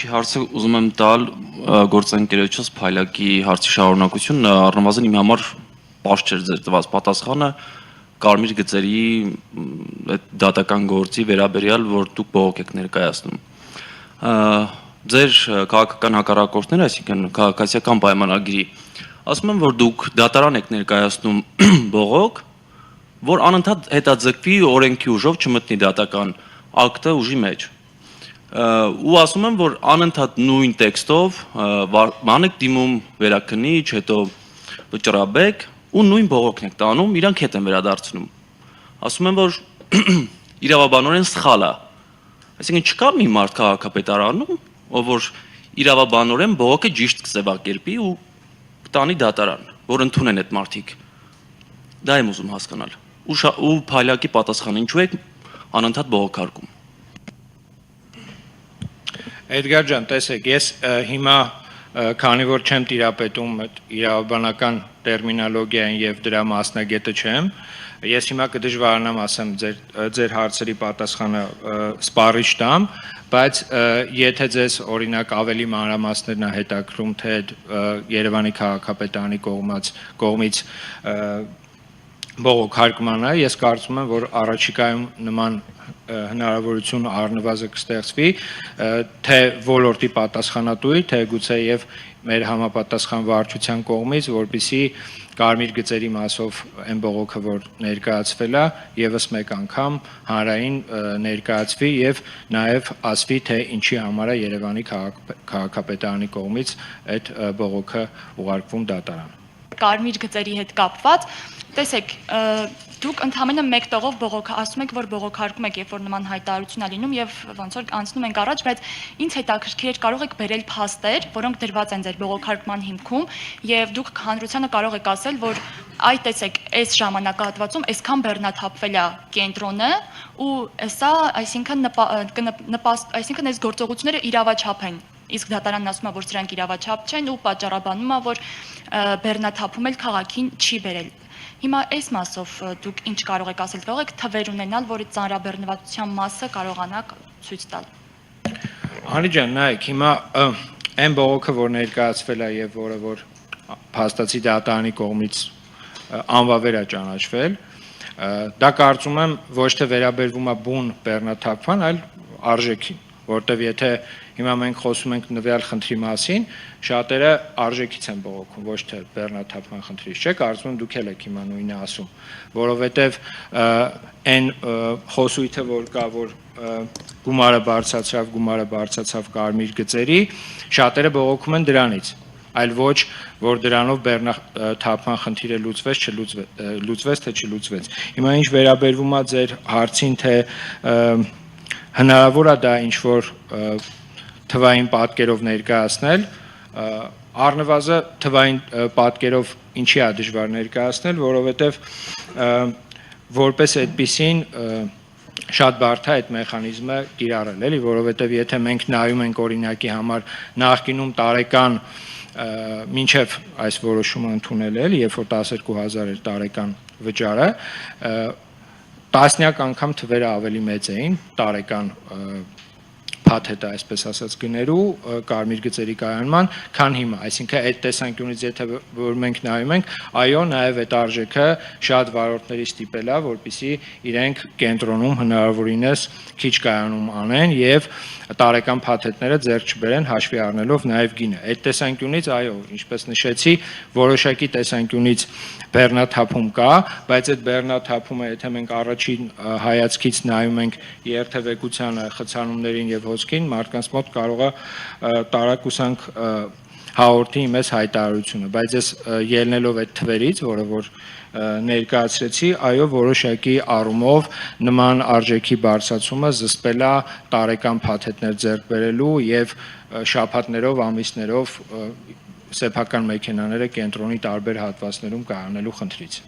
Առաջի հարցը ուզում եմ տալ գործընկերոջս Փայլակի հարցի շարունակություն, առնվազն իմ համար պարզ չէր ձեր տված պատասխանը կարմիր գծերի այդ դատական գործի վերաբերյալ, որ դուք բողոք եք ներկայացնում։ Ձեր քաղաքական հակառակորդները, այսինքն քաղաքացիական պայմանագրի, ասում են, որ դուք դատարան եք ներկայացնում բողոք, որ անընդհատ հետաձգվի օրենքի ուժով չմտնի դատական ակտը ուժի մեջ։ Ու ասում եմ, որ անընդհատ նույն տեքստով մանեք դիմում վերաքննիչ, հետո վճռաբեկ ու նույն բողոքն եք տանում, իրանք հետ են վերադարձնում։ Ասում եմ, որ իրավաբանորեն սխալ է։ Այսինքն չկա մի մարդ քաղաքապետարանում, ով որ իրավաբանորեն բողոքը ճիշտ կձևակերպի ու կտանի դատարան, որ ընդունեն այդ մարդիկ։ Դա եմ ուզում հասկանալ։ Ու Փայլակի պատասխանը ինչու եք անընդհատ բողոքարկում։ Էդգար ջան, տեսեք, ես հիմա քանի որ չեմ տիրապետում իրավաբանական տերմինոլոգիային եւ դրա մասնագետը չեմ, ես հիմա կդժվարանամ ասեմ ձեր հարցերի պատասխանը սպառիչ տամ, բայց եթե ձեզ օրինակ ավելի մանրամասներն է հետաքրում, թե Երևանի քաղաքապետարանի կողմից բողոքարկմանը, ես կարծում եմ, որ առաջիկայում նման հնարավորություն առնվազն կստեղծվի, թե ոլորտի պատասխանատուի, թե գուցե եւ մեր համապատասխան վարչության կողմից, որպեսզի կարմիր գծերի մասով այն բողոքը, որ ներկայացվել է, եւս մեկ անգամ հանրային ներկայացվի եւ նաեւ ասվի, թե ինչի համար է Երևանի քաղաքապետարանի կողմից այդ բողոքը ուղարկվում դատարան։ Կարմիր գծերի հետ կապված, տեսեք, դուք ընդհանրապես մեկ տողով բողոք ասում եք, որ բողոքարկում եք, երբ որ նման հայտարարություն է լինում եւ ոնց որ անցնում ենք առաջ, բայց ինձ հետաքրքիր է կարող եք բերել փաստեր, որոնք դրված են ձեր բողոքարկման հիմքում եւ դուք հանրությանը կարող եք ասել, որ այ տեսեք, այս ժամանակահատվածում այսքան բեռնաթափվել է կենտրոնը ու սա, այսինքն այս գործողությունները իրավաչափ են։ Իսկ դատարանն ասում է, որ սրանք իրավաչափ չեն ու պատճառաբանում է, որ բեռնաթափում էլ քաղաքին չի բերել։ Հիմա այս մասով դուք ինչ կարող եք ասել, կարող եք թվեր ունենալ, որ ծանրաբեռնվածության մասը կարողանաք ցույց տալ։ Անի ջան, նայեք, հիմա այն բողոքը, որ ներկայացվել է եւ որը որ փաստացի դատարանի կողմից անվավեր է ճանաչվել, դա կարծում եմ ոչ թե վերաբերվում է բուն բեռնաթափման, այլ արժեքին, որտեվ եթե հիմա մենք խոսում ենք նվյալ խնդրի մասին, շատերը արժեքից են բողոքում, ոչ թե բեռնաթափման խնդրից, չէ՞, կարծում եմ դուք էլ եք հիմա նույնը ասում, որովհետև այն խոսույթը, որ կա, որ գումարը բարձրացավ կարմիր գծերի, շատերը բողոքում են դրանից, այլ ոչ, որ դրանով բեռնաթափման խնդիրը լուծվեց, թե չլուծվեց։ Հիմա ինչ վերաբերվում է ձեր հարցին, թե հնարավոր է դա ինչ-որ թվային պատկերով ներկայացնել, առնվազն թվային պատկերով ինչի է դժվար ներկայացնել, որովհետև որպես այդպիսին շատ բարդ է այդ մեխանիզմը կիրառել, էլի, որովհետև եթե մենք նայում ենք օրինակի համար նախկինում տարեկան մինչև այս որոշումը ընդունել էլ, երբ որ 12,000 էր տարեկան վճարը, տասնյակ անգամ թվերը ավելի մեծ էին տարեկան փաթեթը, այսպես ասած, գներու կարմիր գծերի կայանման, քան հիմա, այսինքն այդ տեսանկյունից եթե որ մենք նայում ենք, այո, նաև այդ արժեքը շատ վարորդների ստիպել է, որպեսզի իրենք կենտրոնում հնարավորինս քիչ կայանում անեն եւ տարեկան փաթեթները ձեռք չբերեն հաշվի առնելով նաև գինը։ Այդ տեսանկյունից, այո, ինչպես նշեցի, որոշակի տեսանկյունից բեռնաթափում կա, բայց այդ բեռնաթափումը, եթե մենք առաջին հայացքից նայում ենք երթևեկությանը, խցանումներին եւ հոսքին, մարդկանց մոտ կարող է տարակուսանք հաղորդի մեզ հայտարարությունը, բայց ես ելնելով այդ թվերից, որը որ ներկայացրեցի, այո, որոշակի առումով նման արժեքի բարձրացումը զսպել է տարեկան փաթեթներ ձեռք բերելու եւ շաբաթներով, ամիսներով սեփական մեքենաները կենտրոնի տարբեր հատվածներում կայանալու խնդրից։